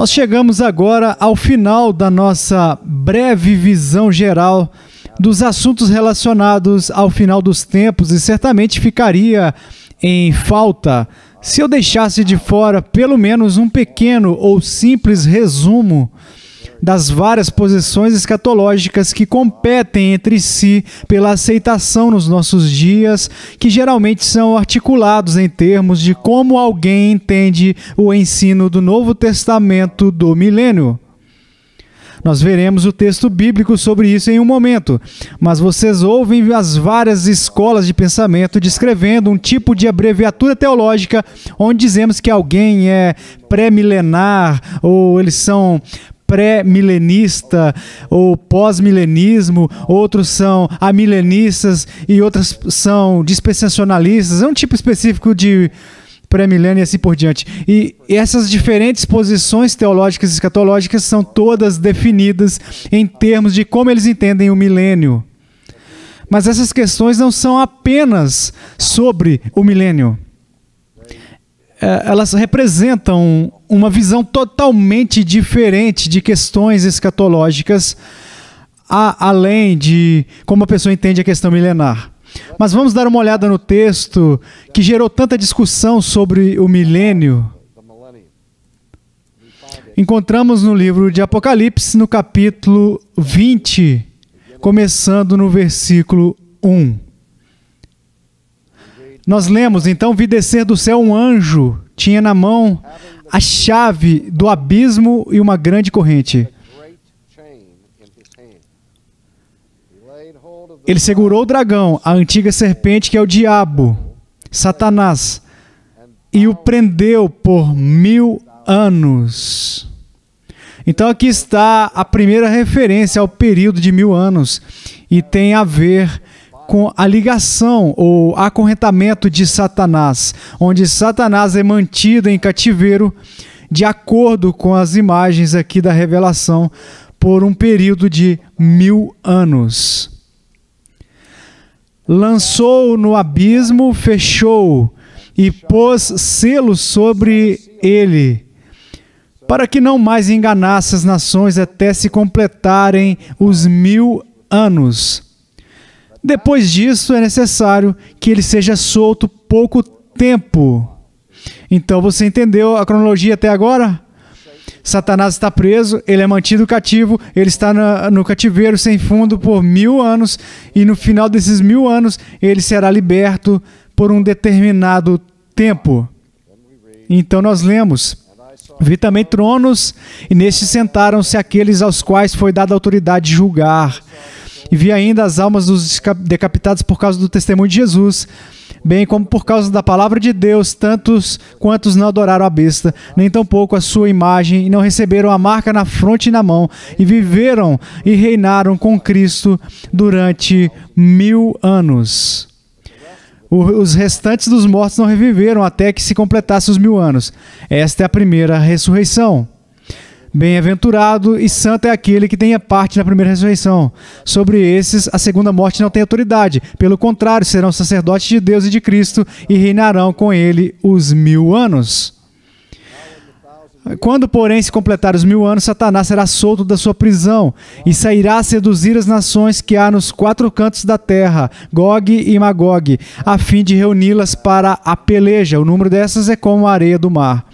Nós chegamos agora ao final da nossa breve visão geral dos assuntos relacionados ao final dos tempos e certamente ficaria em falta se eu deixasse de fora pelo menos um pequeno ou simples resumo das várias posições escatológicas que competem entre si pela aceitação nos nossos dias, que geralmente são articulados em termos de como alguém entende o ensino do Novo Testamento do milênio. Nós veremos o texto bíblico sobre isso em um momento, mas vocês ouvem as várias escolas de pensamento descrevendo um tipo de abreviatura teológica onde dizemos que alguém é pré-milenar ou eles são pré-milenista ou pós-milenismo, outros são amilenistas e outros são dispensacionalistas. É um tipo específico de pré-milênio e assim por diante. E essas diferentes posições teológicas e escatológicas são todas definidas em termos de como eles entendem o milênio. Mas essas questões não são apenas sobre o milênio. Elas representam uma visão totalmente diferente de questões escatológicas, além de como a pessoa entende a questão milenar. Mas vamos dar uma olhada no texto que gerou tanta discussão sobre o milênio. Encontramos no livro de Apocalipse, no capítulo 20, começando no versículo 1. Nós lemos, então vi descer do céu um anjo, tinha na mão a chave do abismo e uma grande corrente. Ele segurou o dragão, a antiga serpente que é o diabo, Satanás, e o prendeu por 1000 anos. Então aqui está a primeira referência ao período de 1000 anos e tem a ver com a ligação ou acorrentamento de Satanás, onde Satanás é mantido em cativeiro de acordo com as imagens aqui da revelação por um período de 1000 anos. Lançou-o no abismo, fechou-o e pôs selos sobre ele, para que não mais enganasse as nações até se completarem os 1000 anos. Depois disso, é necessário que ele seja solto pouco tempo. Então, você entendeu a cronologia até agora? Satanás está preso, ele é mantido cativo, ele está no cativeiro sem fundo por 1000 anos, e no final desses 1000 anos, ele será liberto por um determinado tempo. Então, nós lemos: vi também tronos, e nestes sentaram-se aqueles aos quais foi dada autoridade de julgar. E vi ainda as almas dos decapitados por causa do testemunho de Jesus, bem como por causa da palavra de Deus, tantos quantos não adoraram a besta, nem tampouco a sua imagem, e não receberam a marca na fronte e na mão, e viveram e reinaram com Cristo durante 1000 anos. Os restantes dos mortos não reviveram até que se completasse os 1000 anos. Esta é a primeira ressurreição. Bem-aventurado e santo é aquele que tenha parte na primeira ressurreição. Sobre esses, a segunda morte não tem autoridade. Pelo contrário, serão sacerdotes de Deus e de Cristo e reinarão com ele os 1000 anos. Quando, porém, se completar os 1000 anos, Satanás será solto da sua prisão e sairá a seduzir as nações que há nos 4 cantos da terra, Gog e Magog, a fim de reuni-las para a peleja. O número dessas é como a areia do mar.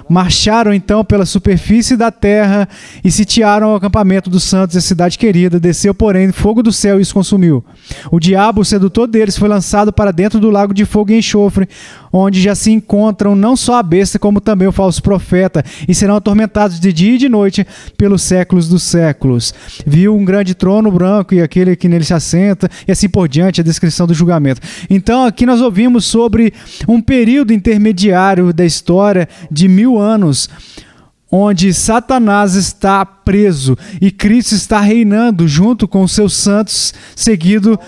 Marcharam então pela superfície da terra e sitiaram o acampamento dos santos e a cidade querida. Desceu, porém, fogo do céu e os consumiu. O diabo, o sedutor deles, foi lançado para dentro do lago de fogo e enxofre, onde já se encontram não só a besta, como também o falso profeta, e serão atormentados de dia e de noite pelos séculos dos séculos. Viu um grande trono branco e aquele que nele se assenta, e assim por diante, a descrição do julgamento. Então, aqui nós ouvimos sobre um período intermediário da história de 1000 anos, onde Satanás está preso e Cristo está reinando junto com os seus santos, seguido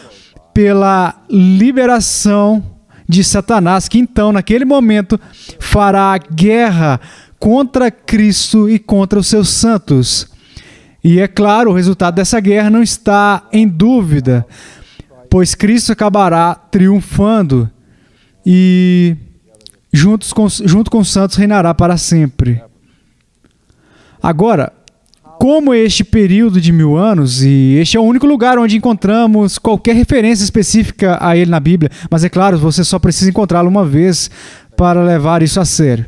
pela liberação de Satanás, que então, naquele momento, fará guerra contra Cristo e contra os seus santos. E é claro, o resultado dessa guerra não está em dúvida, pois Cristo acabará triunfando e junto com os santos reinará para sempre. Agora, como este período de 1000 anos, e este é o único lugar onde encontramos qualquer referência específica a ele na Bíblia, mas é claro, você só precisa encontrá-lo uma vez para levar isso a sério.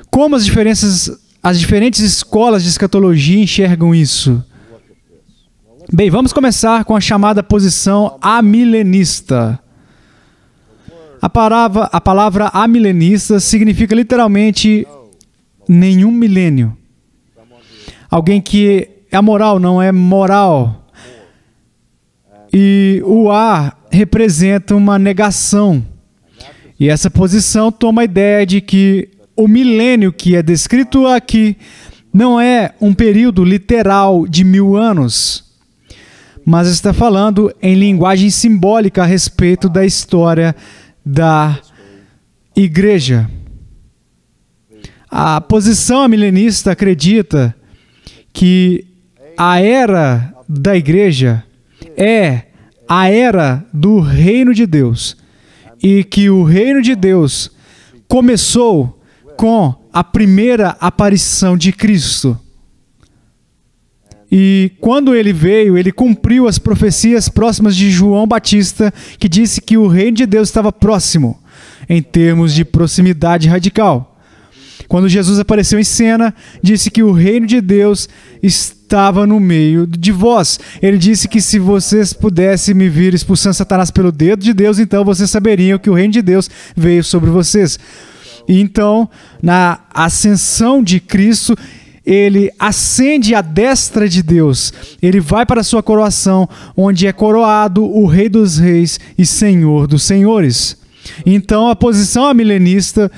Como as diferentes escolas de escatologia enxergam isso? Bem, vamos começar com a chamada posição amilenista. A palavra amilenista significa literalmente nenhum milênio. Alguém que é amoral, não é moral. E o A representa uma negação. E essa posição toma a ideia de que o milênio que é descrito aqui não é um período literal de 1000 anos, mas está falando em linguagem simbólica a respeito da história da igreja. A posição amilenista acredita que a era da igreja é a era do reino de Deus e que o reino de Deus começou com a primeira aparição de Cristo. E quando ele veio, ele cumpriu as profecias próximas de João Batista, que disse que o reino de Deus estava próximo, em termos de proximidade radical. Quando Jesus apareceu em cena, disse que o reino de Deus estava no meio de vós. Ele disse que se vocês pudessem me vir expulsando Satanás pelo dedo de Deus, então vocês saberiam que o reino de Deus veio sobre vocês. E então, na ascensão de Cristo, ele ascende à destra de Deus. Ele vai para a sua coroação, onde é coroado o Rei dos Reis e Senhor dos Senhores. Então, a posição amilenista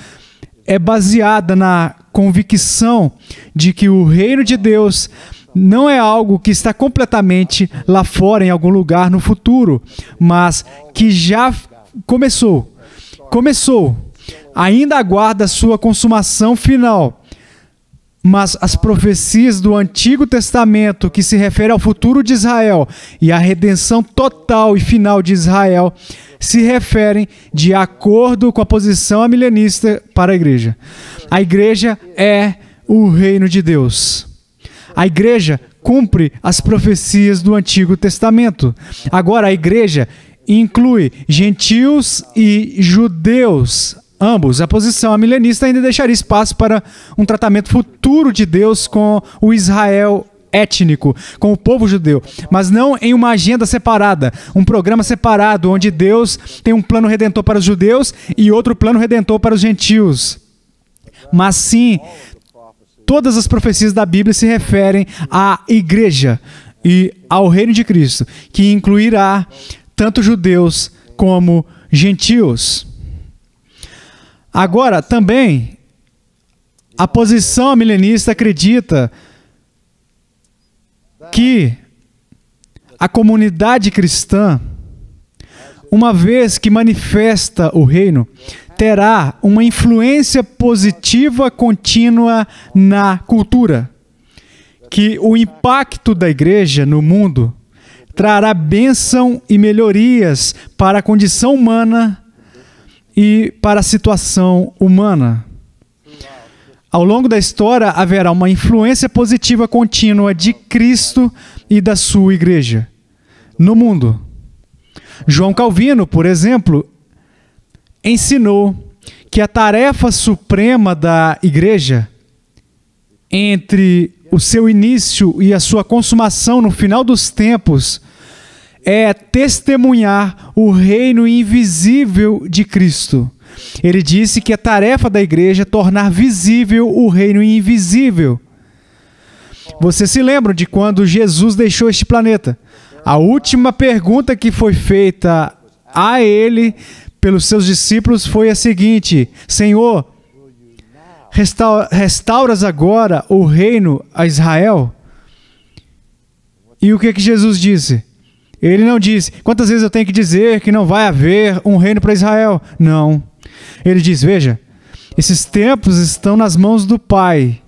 é baseada na convicção de que o reino de Deus não é algo que está completamente lá fora, em algum lugar no futuro, mas que já começou, ainda aguarda a sua consumação final. Mas as profecias do Antigo Testamento, que se refere ao futuro de Israel e à redenção total e final de Israel, se referem de acordo com a posição amilenista para a igreja. A igreja é o reino de Deus. A igreja cumpre as profecias do Antigo Testamento. Agora, a igreja inclui gentios e judeus, ambos. A posição amilenista ainda deixaria espaço para um tratamento futuro de Deus com o Israel étnico, com o povo judeu, mas não em uma agenda separada, um programa separado, onde Deus tem um plano redentor para os judeus e outro plano redentor para os gentios. Mas sim, todas as profecias da Bíblia se referem à igreja e ao reino de Cristo, que incluirá tanto judeus como gentios. Agora, também, a posição amilenista acredita que a comunidade cristã, uma vez que manifesta o reino, terá uma influência positiva contínua na cultura, que o impacto da igreja no mundo trará bênção e melhorias para a condição humana e para a situação humana. Ao longo da história, haverá uma influência positiva contínua de Cristo e da sua igreja no mundo. João Calvino, por exemplo, ensinou que a tarefa suprema da igreja, entre o seu início e a sua consumação no final dos tempos, é testemunhar o reino invisível de Cristo. Ele disse que a tarefa da igreja é tornar visível o reino invisível. Vocês se lembram de quando Jesus deixou este planeta? A última pergunta que foi feita a ele pelos seus discípulos foi a seguinte: Senhor, restauras agora o reino a Israel? E o que Jesus disse? Ele não disse: quantas vezes eu tenho que dizer que não vai haver um reino para Israel? Não. Ele diz: veja, esses tempos estão nas mãos do Pai.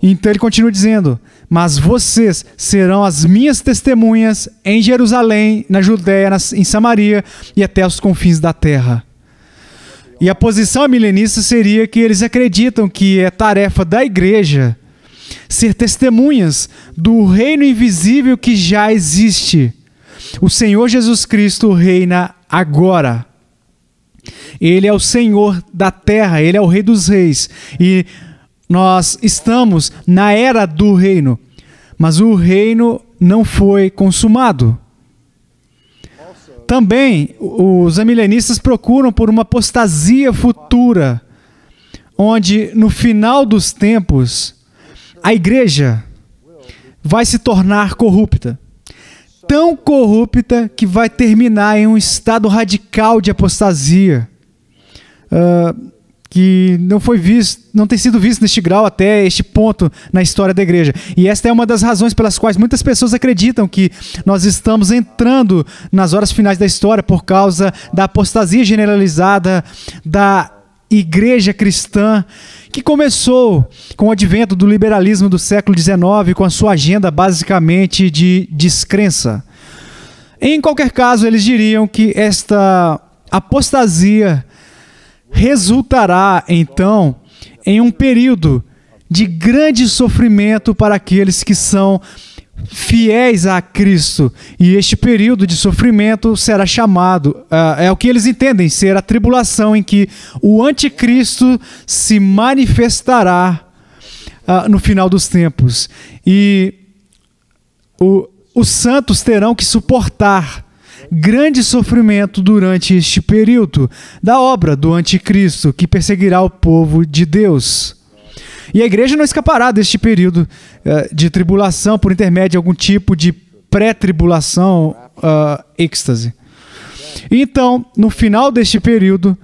Então ele continua dizendo: mas vocês serão as minhas testemunhas em Jerusalém, na Judéia, em Samaria e até os confins da terra. E a posição milenista seria que eles acreditam que é tarefa da igreja ser testemunhas do reino invisível que já existe. O Senhor Jesus Cristo reina agora. Ele é o Senhor da terra, Ele é o Rei dos Reis. E nós estamos na era do reino, mas o reino não foi consumado. Também os amilenistas procuram por uma apostasia futura, onde no final dos tempos a igreja vai se tornar corrupta. Tão corrupta que vai terminar em um estado radical de apostasia, que não tem sido visto neste grau até este ponto na história da igreja. E esta é uma das razões pelas quais muitas pessoas acreditam que nós estamos entrando nas horas finais da história por causa da apostasia generalizada da igreja cristã, que começou com o advento do liberalismo do século XIX, com a sua agenda basicamente de descrença. Em qualquer caso, eles diriam que esta apostasia resultará, então, em um período de grande sofrimento para aqueles que são fiéis a Cristo. E este período de sofrimento será chamado, é o que eles entendem ser a tribulação, em que o anticristo se manifestará no final dos tempos. E os santos terão que suportar grande sofrimento durante este período da obra do anticristo, que perseguirá o povo de Deus. E a igreja não escapará deste período de tribulação por intermédio de algum tipo de pré-tribulação, êxtase. Então, no final deste período,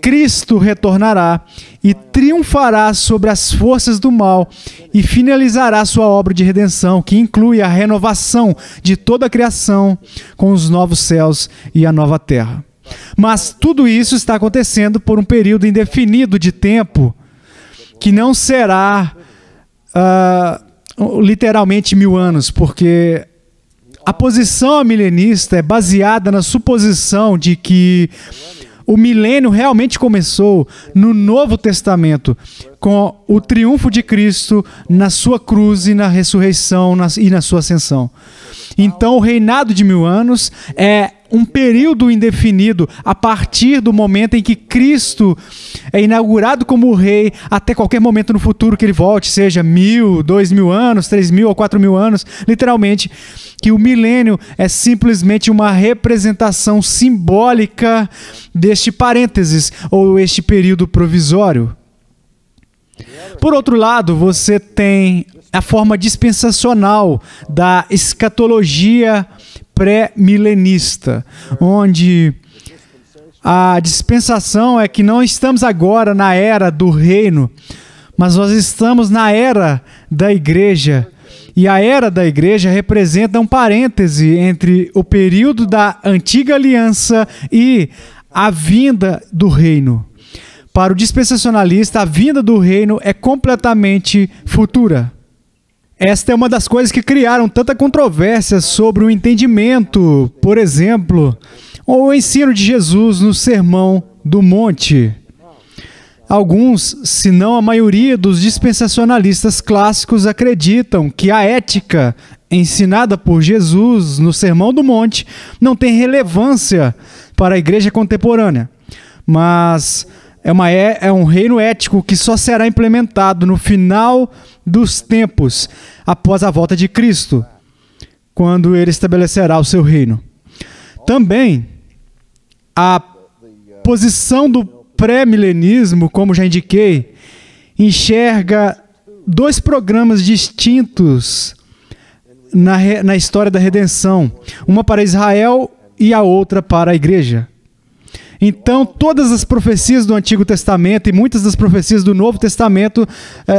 Cristo retornará e triunfará sobre as forças do mal e finalizará sua obra de redenção, que inclui a renovação de toda a criação com os novos céus e a nova terra. Mas tudo isso está acontecendo por um período indefinido de tempo, que não será literalmente 1000 anos, porque a posição milenista é baseada na suposição de que o milênio realmente começou no Novo Testamento, com o triunfo de Cristo na sua cruz e na ressurreição e na sua ascensão. Então, o reinado de 1000 anos é um período indefinido a partir do momento em que Cristo é inaugurado como rei, até qualquer momento no futuro que ele volte, seja 1000, 2000 anos, 3000 ou 4000 anos, literalmente, que o milênio é simplesmente uma representação simbólica deste parênteses, ou este período provisório. Por outro lado, você tem a forma dispensacional da escatologia pré-milenista, onde a dispensação é que não estamos agora na era do reino, mas nós estamos na era da igreja. E a era da igreja representa um parêntese entre o período da antiga aliança e a vinda do reino. Para o dispensacionalista, a vinda do reino é completamente futura. Esta é uma das coisas que criaram tanta controvérsia sobre o entendimento, por exemplo, ou o ensino de Jesus no Sermão do Monte. Alguns, se não a maioria dos dispensacionalistas clássicos, acreditam que a ética ensinada por Jesus no Sermão do Monte não tem relevância para a igreja contemporânea, mas é um reino ético que só será implementado no final dos tempos, após a volta de Cristo, quando ele estabelecerá o seu reino. Também, a posição do pré-milenismo, como já indiquei, enxerga dois programas distintos na história da redenção, uma para Israel e a outra para a igreja. Então, todas as profecias do Antigo Testamento e muitas das profecias do Novo Testamento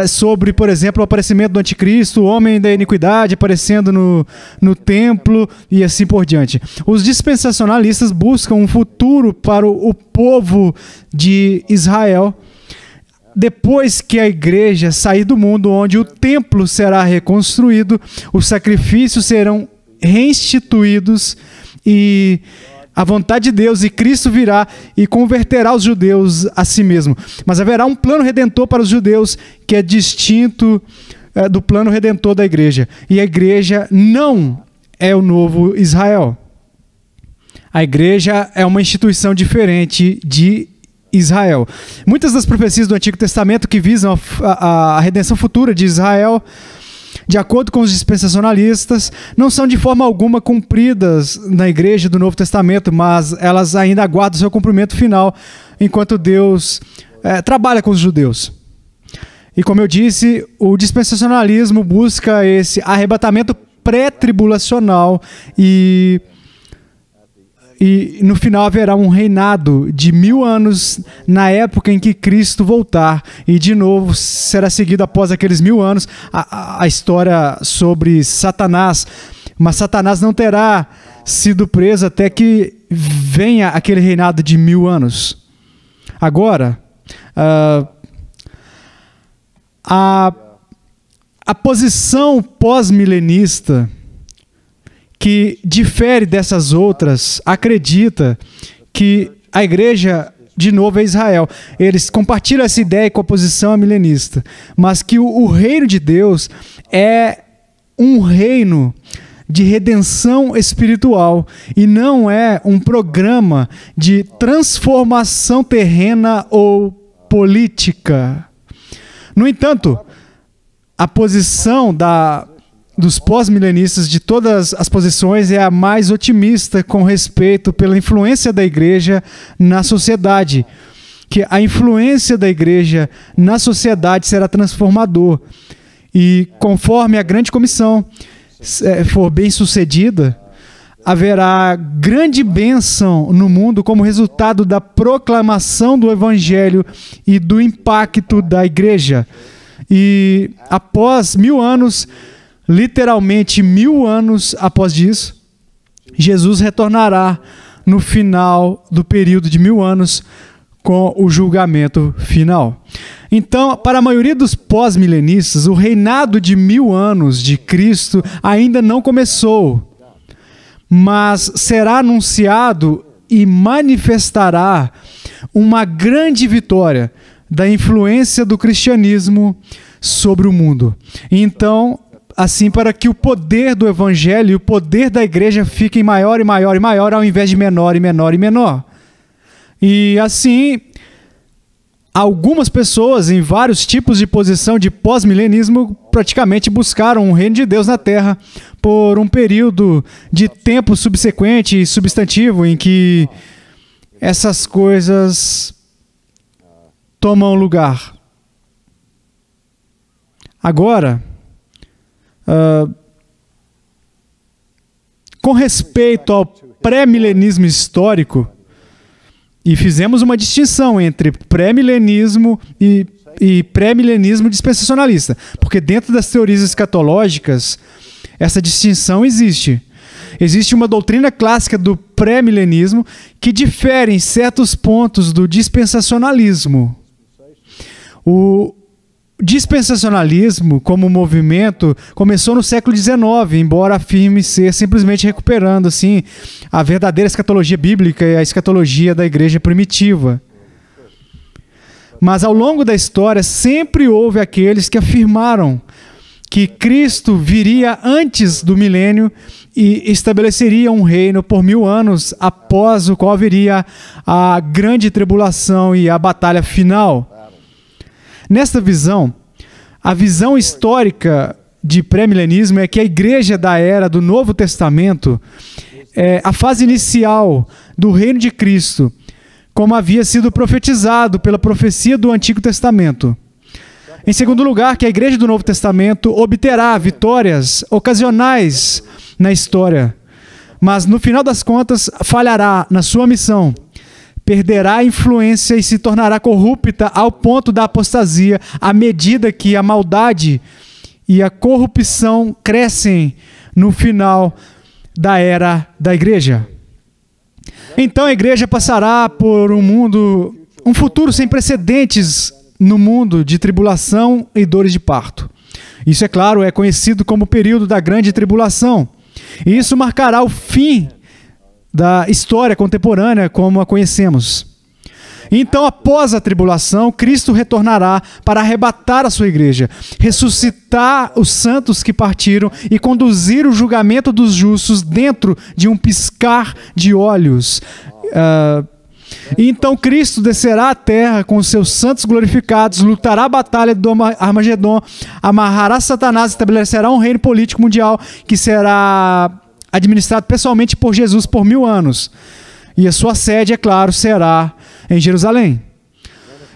sobre, por exemplo, o aparecimento do Anticristo, o homem da iniquidade aparecendo no templo e assim por diante. Os dispensacionalistas buscam um futuro para o povo de Israel, depois que a igreja sair do mundo, onde o templo será reconstruído, os sacrifícios serão reinstituídos e a vontade de Deus, e Cristo virá e converterá os judeus a si mesmo. Mas haverá um plano redentor para os judeus que é distinto do plano redentor da igreja. E a igreja não é o novo Israel. A igreja é uma instituição diferente de Israel. Muitas das profecias do Antigo Testamento que visam a redenção futura de Israel, de acordo com os dispensacionalistas, não são de forma alguma cumpridas na igreja do Novo Testamento, mas elas ainda aguardam seu cumprimento final, enquanto Deus trabalha com os judeus. E como eu disse, o dispensacionalismo busca esse arrebatamento pré-tribulacional e no final haverá um reinado de 1000 anos na época em que Cristo voltar. E de novo será seguido após aqueles 1000 anos a história sobre Satanás. Mas Satanás não terá sido preso até que venha aquele reinado de 1000 anos. Agora, a posição pós-milenista, que difere dessas outras, acredita que a igreja, de novo, é Israel. Eles compartilham essa ideia com a posição milenista, mas que o reino de Deus é um reino de redenção espiritual e não é um programa de transformação terrena ou política. No entanto, a posição dos pós-milenistas de todas as posições é a mais otimista com respeito pela influência da igreja na sociedade, que a influência da igreja na sociedade será transformador e conforme a grande comissão for bem sucedida, haverá grande bênção no mundo como resultado da proclamação do evangelho e do impacto da igreja. E após 1000 anos, literalmente 1000 anos após isso, Jesus retornará no final do período de 1000 anos com o julgamento final. Então, para a maioria dos pós-milenistas, o reinado de 1000 anos de Cristo ainda não começou, mas será anunciado e manifestará uma grande vitória da influência do cristianismo sobre o mundo. Então, assim, para que o poder do evangelho e o poder da igreja fiquem maior e maior e maior, ao invés de menor e menor e menor. E assim, algumas pessoas em vários tipos de posição de pós-milenismo praticamente buscaram o reino de Deus na terra por um período de tempo subsequente e substantivo em que essas coisas tomam lugar. Agora, com respeito ao pré-milenismo histórico, e fizemos uma distinção entre pré-milenismo e pré-milenismo dispensacionalista, porque dentro das teorias escatológicas, essa distinção existe. Existe uma doutrina clássica do pré-milenismo que difere em certos pontos do dispensacionalismo. O dispensacionalismo, como movimento, começou no século XIX, embora afirme ser simplesmente recuperando assim, a verdadeira escatologia bíblica e a escatologia da igreja primitiva. Mas ao longo da história sempre houve aqueles que afirmaram que Cristo viria antes do milênio e estabeleceria um reino por 1000 anos, após o qual haveria a grande tribulação e a batalha final. Nesta visão, a visão histórica de pré-milenismo é que a igreja da era do Novo Testamento é a fase inicial do reino de Cristo, como havia sido profetizado pela profecia do Antigo Testamento. Em segundo lugar, que a igreja do Novo Testamento obterá vitórias ocasionais na história, mas no final das contas falhará na sua missão, perderá a influência e se tornará corrupta ao ponto da apostasia, à medida que a maldade e a corrupção crescem no final da era da igreja. Então a igreja passará por um futuro sem precedentes no mundo de tribulação e dores de parto. Isso, é claro, é conhecido como o período da grande tribulação. E isso marcará o fim da história contemporânea como a conhecemos. Então, após a tribulação, Cristo retornará para arrebatar a sua igreja, ressuscitar os santos que partiram e conduzir o julgamento dos justos dentro de um piscar de olhos. Então Cristo descerá à terra com os seus santos glorificados, lutará a batalha do Armagedon, amarrará Satanás e estabelecerá um reino político mundial que será administrado pessoalmente por Jesus por 1000 anos. E a sua sede, é claro, será em Jerusalém.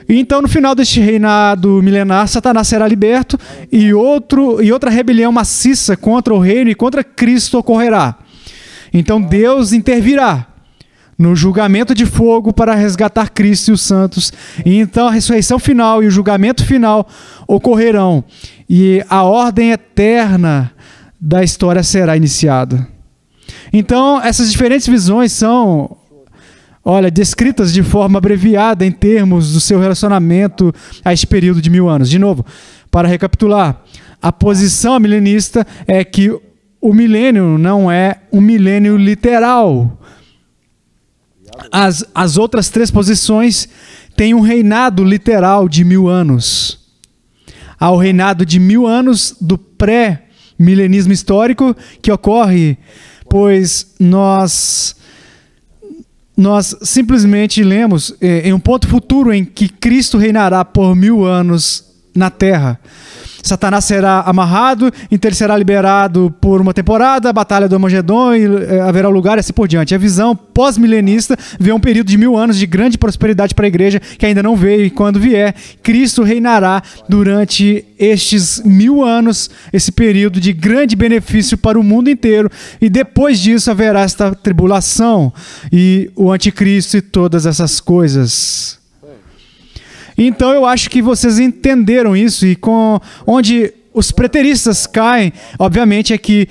Então, no final deste reinado milenar, Satanás será liberto e outra rebelião maciça contra o reino e contra Cristo ocorrerá. Então, Deus intervirá no julgamento de fogo para resgatar Cristo e os santos. E então a ressurreição final e o julgamento final ocorrerão. E a ordem eterna da história será iniciada. Então, essas diferentes visões são, descritas de forma abreviada em termos do seu relacionamento a este período de 1000 anos. De novo, para recapitular, a posição milenista é que o milênio não é um milênio literal. As outras 3 posições têm um reinado literal de 1000 anos. Há o reinado de 1000 anos do pré-milenismo histórico, que ocorre pois nós simplesmente lemos em um ponto futuro em que Cristo reinará por 1000 anos na terra. Satanás será amarrado, então ele será liberado por uma temporada, a batalha do Armagedon, e haverá lugar e assim por diante. A visão pós-milenista vê um período de 1000 anos de grande prosperidade para a igreja, que ainda não veio, e quando vier, Cristo reinará durante estes 1000 anos, esse período de grande benefício para o mundo inteiro, e depois disso haverá esta tribulação, e o anticristo e todas essas coisas. Então eu acho que vocês entenderam isso, e onde os preteristas caem, obviamente, é que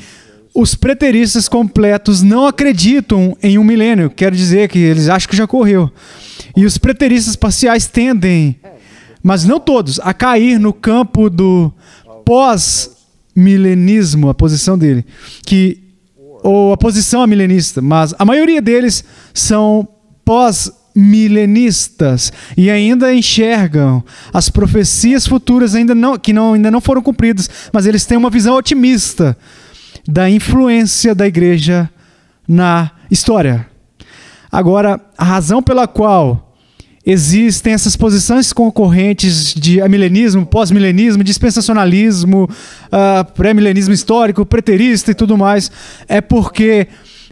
os preteristas completos não acreditam em um milênio, quero dizer que eles acham que já ocorreu. E os preteristas parciais tendem, mas não todos, a cair no campo do pós-milenismo, a posição dele, ou a posição milenista, mas a maioria deles são pós-milenistas e ainda enxergam as profecias futuras ainda não foram cumpridas, mas eles têm uma visão otimista da influência da igreja na história. Agora, a razão pela qual existem essas posições concorrentes de amilenismo, pós-milenismo, dispensacionalismo, pré-milenismo histórico, preterista e tudo mais, é porque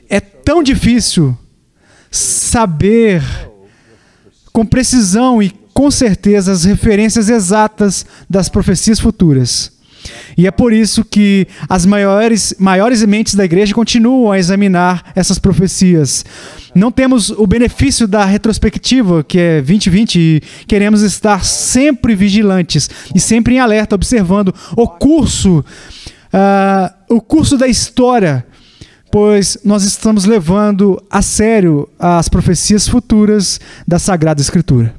é tão difícil saber com precisão e com certeza as referências exatas das profecias futuras. E é por isso que as maiores mentes da igreja continuam a examinar essas profecias. Não temos o benefício da retrospectiva, que é 2020, e queremos estar sempre vigilantes e sempre em alerta, observando o curso da história, pois nós estamos levando a sério as profecias futuras da Sagrada Escritura.